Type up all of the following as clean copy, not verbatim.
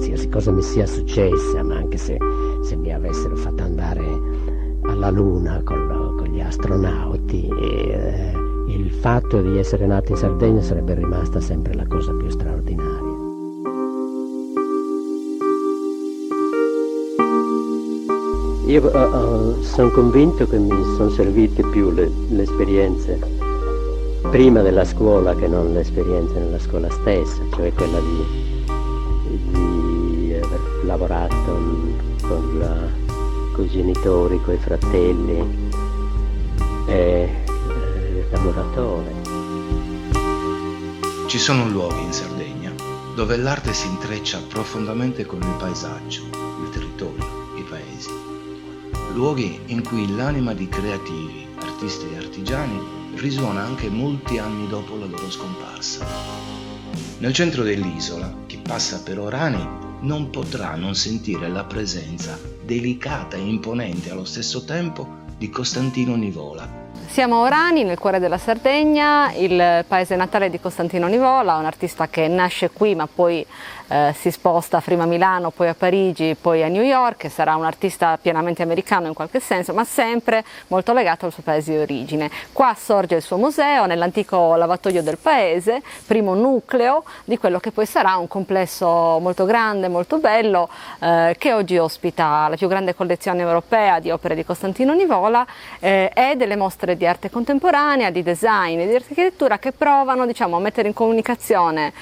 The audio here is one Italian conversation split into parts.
qualsiasi cosa mi sia successa, ma anche se mi avessero fatto andare alla Luna con gli astronauti, il fatto di essere nato in Sardegna sarebbe rimasta sempre la cosa più straordinaria. Io sono convinto che mi sono servite più le esperienze prima della scuola che non le esperienze nella scuola stessa, cioè quella di aver lavorato con i genitori, con i fratelli e da muratore. Ci sono luoghi in Sardegna dove l'arte si intreccia profondamente con il paesaggio, il territorio, i paesi. Luoghi in cui l'anima di creativi, artisti e artigiani risuona anche molti anni dopo la loro scomparsa. Nel centro dell'isola, chi passa per Orani non potrà non sentire la presenza delicata e imponente allo stesso tempo di Costantino Nivola. Siamo a Orani, nel cuore della Sardegna, il paese natale di Costantino Nivola, un artista che nasce qui ma poi si sposta prima a Milano, poi a Parigi, poi a New York, e sarà un artista pienamente americano in qualche senso, ma sempre molto legato al suo paese di origine. Qua sorge il suo museo, nell'antico lavatoio del paese, primo nucleo di quello che poi sarà un complesso molto grande, molto bello, che oggi ospita la più grande collezione europea di opere di Costantino Nivola e delle mostre di arte contemporanea, di design e di architettura che provano, diciamo, a mettere in comunicazione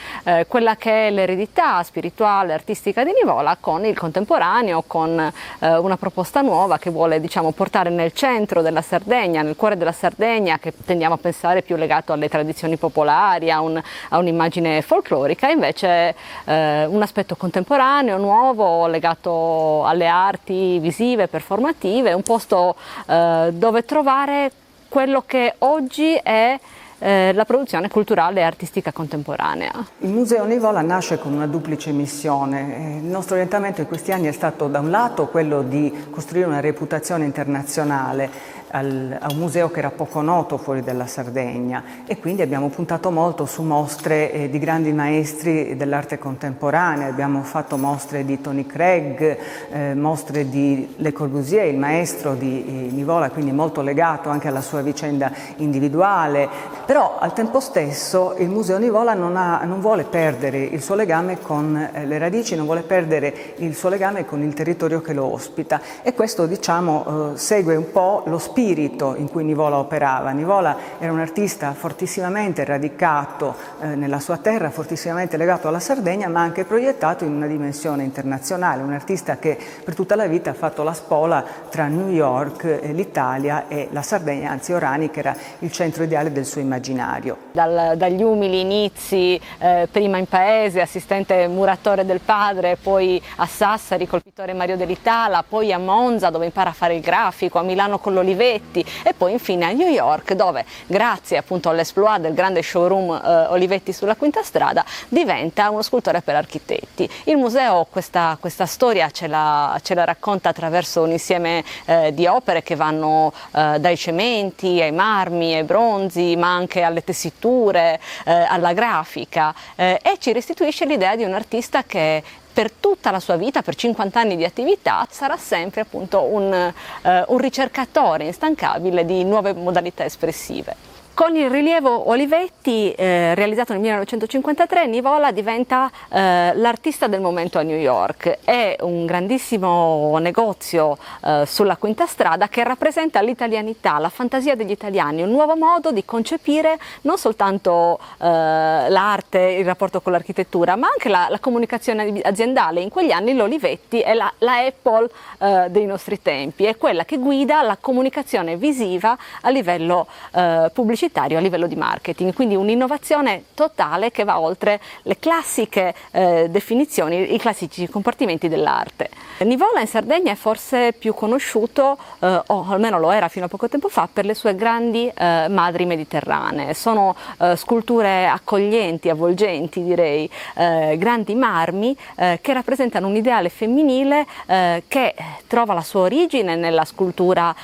quella che è l'eredità spirituale, artistica di Nivola con il contemporaneo, con una proposta nuova che vuole, diciamo, portare nel centro della Sardegna, nel cuore della Sardegna, che tendiamo a pensare più legato alle tradizioni popolari, a un'immagine folclorica, invece un aspetto contemporaneo, nuovo, legato alle arti visive, performative, un posto dove trovare quello che oggi è la produzione culturale e artistica contemporanea. Il Museo Nivola nasce con una duplice missione. Il nostro orientamento in questi anni è stato da un lato quello di costruire una reputazione internazionale a un museo che era poco noto fuori dalla Sardegna, e quindi abbiamo puntato molto su mostre di grandi maestri dell'arte contemporanea. Abbiamo fatto mostre di Tony Craig, mostre di Le Corbusier, il maestro di Nivola, quindi molto legato anche alla sua vicenda individuale. Però al tempo stesso il Museo Nivola non vuole perdere il suo legame con le radici, non vuole perdere il suo legame con il territorio che lo ospita, e questo, diciamo, segue un po' lo spirito in cui Nivola operava. Nivola era un artista fortissimamente radicato nella sua terra, fortissimamente legato alla Sardegna, ma anche proiettato in una dimensione internazionale, un artista che per tutta la vita ha fatto la spola tra New York, l'Italia e la Sardegna, anzi Orani, che era il centro ideale del suo immaginario. Dagli umili inizi, prima in paese, assistente muratore del padre, poi a Sassari col pittore Mario Dell'Itala, poi a Monza dove impara a fare il grafico, a Milano con l'Olivetti e poi infine a New York dove, grazie appunto all'esploit del grande showroom Olivetti sulla Quinta Strada, diventa uno scultore per architetti. Il museo questa storia ce la racconta attraverso un insieme di opere che vanno dai cementi ai marmi, ai bronzi, ma anche alle tessiture, alla grafica, e ci restituisce l'idea di un artista che per tutta la sua vita, per 50 anni di attività, sarà sempre appunto un ricercatore instancabile di nuove modalità espressive. Con il rilievo Olivetti, realizzato nel 1953, Nivola diventa l'artista del momento a New York. È un grandissimo negozio sulla Quinta Strada che rappresenta l'italianità, la fantasia degli italiani, un nuovo modo di concepire non soltanto l'arte, il rapporto con l'architettura, ma anche la comunicazione aziendale. In quegli anni l'Olivetti è la Apple dei nostri tempi, è quella che guida la comunicazione visiva a livello pubblicitario, a livello di marketing, quindi un'innovazione totale che va oltre le classiche definizioni, i classici compartimenti dell'arte. Nivola in Sardegna è forse più conosciuto, o almeno lo era fino a poco tempo fa, per le sue grandi madri mediterranee. Sono sculture accoglienti, avvolgenti direi, grandi marmi che rappresentano un ideale femminile che trova la sua origine nella scultura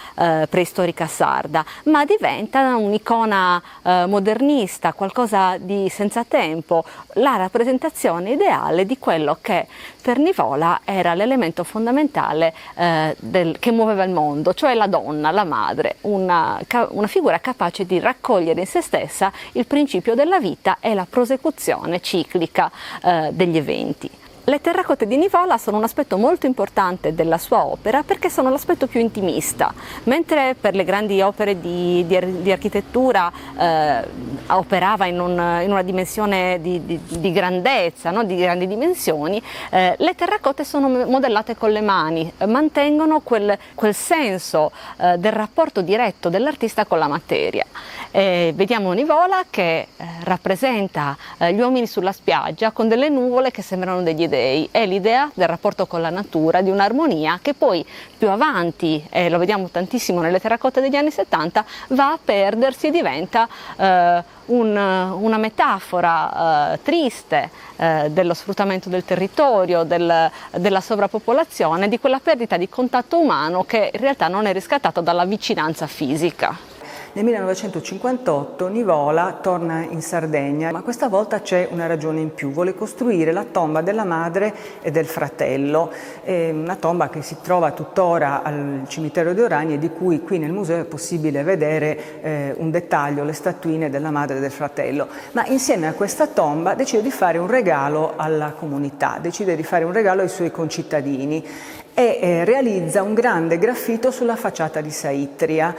preistorica sarda, ma diventa un'icona modernista, qualcosa di senza tempo, la rappresentazione ideale di quello che per Nivola era l'elemento fondamentale che muoveva il mondo, cioè la donna, la madre, una figura capace di raccogliere in se stessa il principio della vita e la prosecuzione ciclica degli eventi. Le terracotte di Nivola sono un aspetto molto importante della sua opera perché sono l'aspetto più intimista, mentre per le grandi opere di architettura operava in una dimensione di grandezza, no? Di grandi dimensioni, le terracotte sono modellate con le mani, mantengono quel senso del rapporto diretto dell'artista con la materia. Vediamo Nivola che rappresenta gli uomini sulla spiaggia con delle nuvole che sembrano degli dei. È l'idea del rapporto con la natura, di un'armonia che poi più avanti, e lo vediamo tantissimo nelle terracotte degli anni 70, va a perdersi e diventa una metafora triste dello sfruttamento del territorio, della sovrappopolazione, di quella perdita di contatto umano che in realtà non è riscattato dalla vicinanza fisica. Nel 1958 Nivola torna in Sardegna, ma questa volta c'è una ragione in più: vuole costruire la tomba della madre e del fratello, una tomba che si trova tuttora al cimitero di Orani e di cui qui nel museo è possibile vedere un dettaglio, le statuine della madre e del fratello. Ma insieme a questa tomba decide di fare un regalo alla comunità, decide di fare un regalo ai suoi concittadini e realizza un grande graffito sulla facciata di Saitria,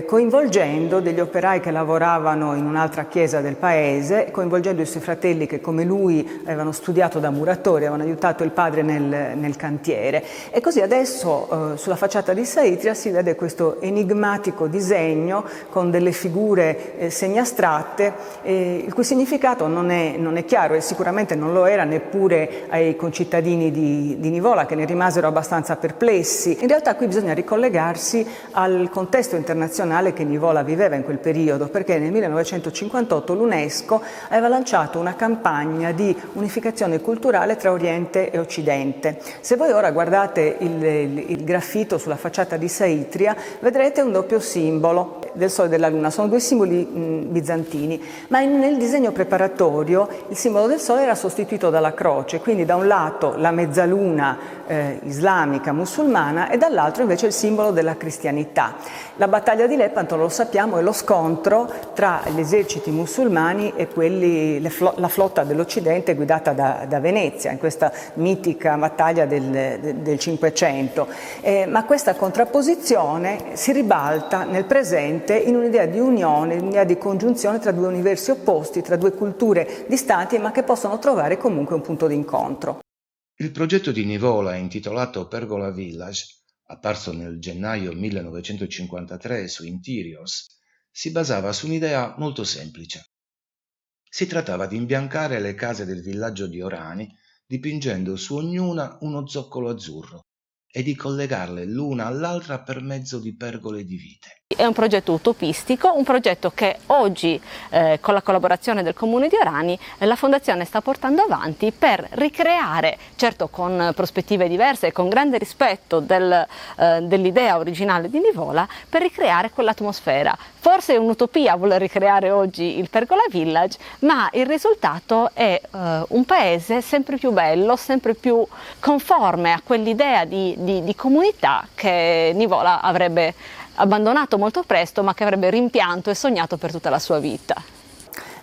coinvolgendo degli operai che lavoravano in un'altra chiesa del paese, coinvolgendo i suoi fratelli che come lui avevano studiato da muratori, avevano aiutato il padre nel cantiere. E così adesso sulla facciata di Saitria si vede questo enigmatico disegno con delle figure semiastratte, il cui significato non è chiaro e sicuramente non lo era neppure ai concittadini di Nivola, che ne rimasero abbastanza perplessi. In realtà qui bisogna ricollegarsi al contesto internazionale che Nivola viveva in quel periodo, perché nel 1958 l'UNESCO aveva lanciato una campagna di unificazione culturale tra Oriente e Occidente. Se voi ora guardate il graffito sulla facciata di Saitria, vedrete un doppio simbolo del Sole e della Luna, sono due simboli bizantini, ma nel disegno preparatorio il simbolo del Sole era sostituito dalla croce, quindi da un lato la mezzaluna islamica, musulmana, e dall'altro invece il simbolo della cristianità. La battaglia di Lepanto, lo sappiamo, è lo scontro tra gli eserciti musulmani e la flotta dell'Occidente guidata da Venezia, in questa mitica battaglia del Cinquecento. Ma questa contrapposizione si ribalta nel presente in un'idea di unione, un'idea di congiunzione tra due universi opposti, tra due culture distanti, ma che possono trovare comunque un punto d'incontro. Il progetto di Nivola, intitolato Pergola Village, apparso nel gennaio 1953 su Interiors, si basava su un'idea molto semplice. Si trattava di imbiancare le case del villaggio di Orani, dipingendo su ognuna uno zoccolo azzurro, e di collegarle l'una all'altra per mezzo di pergole di vite. È un progetto utopistico, un progetto che oggi con la collaborazione del Comune di Orani la Fondazione sta portando avanti per ricreare, certo con prospettive diverse e con grande rispetto dell'idea originale di Nivola, per ricreare quell'atmosfera. Forse è un'utopia voler ricreare oggi il Pergola Village, ma il risultato è un paese sempre più bello, sempre più conforme a quell'idea di comunità che Nivola avrebbe abbandonato molto presto, ma che avrebbe rimpianto e sognato per tutta la sua vita.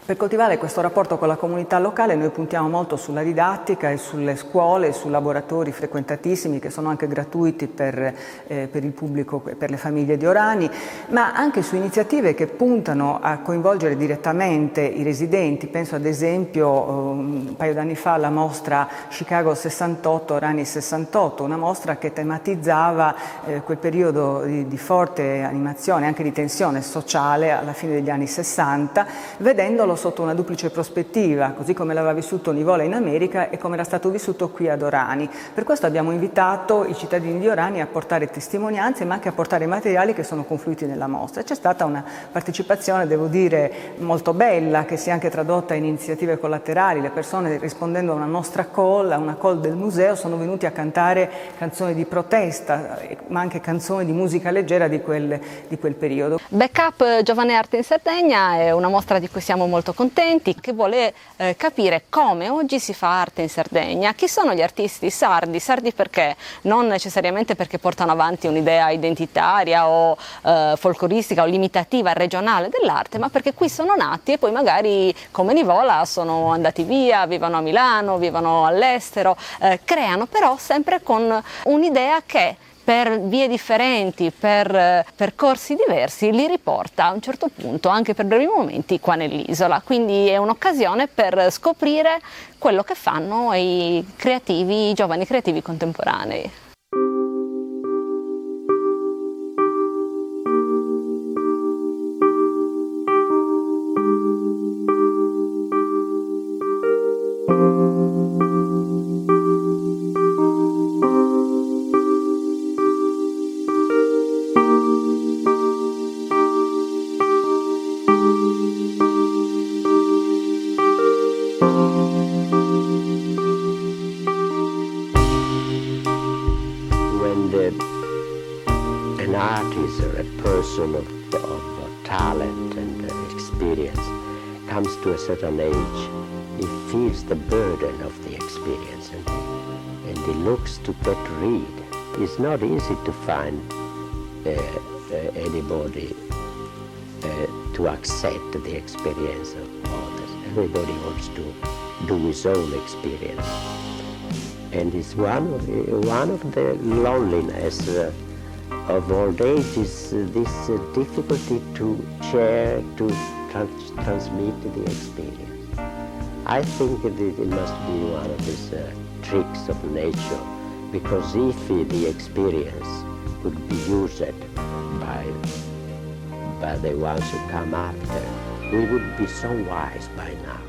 Per coltivare questo rapporto con la comunità locale noi puntiamo molto sulla didattica e sulle scuole, su laboratori frequentatissimi che sono anche gratuiti per il pubblico e per le famiglie di Orani, ma anche su iniziative che puntano a coinvolgere direttamente i residenti. Penso ad esempio un paio d'anni fa alla mostra Chicago 68, Orani 68, una mostra che tematizzava quel periodo di forte animazione, anche di tensione sociale alla fine degli anni 60, vedendo lo sotto una duplice prospettiva, così come l'aveva vissuto Nivola in America e come era stato vissuto qui ad Orani. Per questo abbiamo invitato i cittadini di Orani a portare testimonianze, ma anche a portare materiali che sono confluiti nella mostra. C'è stata una partecipazione, devo dire, molto bella, che si è anche tradotta in iniziative collaterali. Le persone, rispondendo a una nostra call, a una call del museo, sono venuti a cantare canzoni di protesta, ma anche canzoni di musica leggera di quel periodo. Backup Giovane Arte in Sardegna è una mostra di cui siamo molto contenti, che vuole capire come oggi si fa arte in Sardegna, chi sono gli artisti sardi perché? Non necessariamente perché portano avanti un'idea identitaria o folcloristica o limitativa regionale dell'arte, ma perché qui sono nati e poi magari come Nivola sono andati via, vivono a Milano, vivono all'estero, creano però sempre con un'idea che per vie differenti, per percorsi diversi, li riporta a un certo punto, anche per brevi momenti, qua nell'isola. Quindi è un'occasione per scoprire quello che fanno i giovani creativi contemporanei. An artist or a person of talent and experience comes to a certain age, he feels the burden of the experience and he looks to get rid. It's not easy to find anybody to accept the experience of others. Everybody wants to do his own experience. And it's one of the loneliness of old age is this difficulty to share, to transmit the experience. I think that it must be one of these tricks of nature, because if the experience could be used by the ones who come after, we would be so wise by now.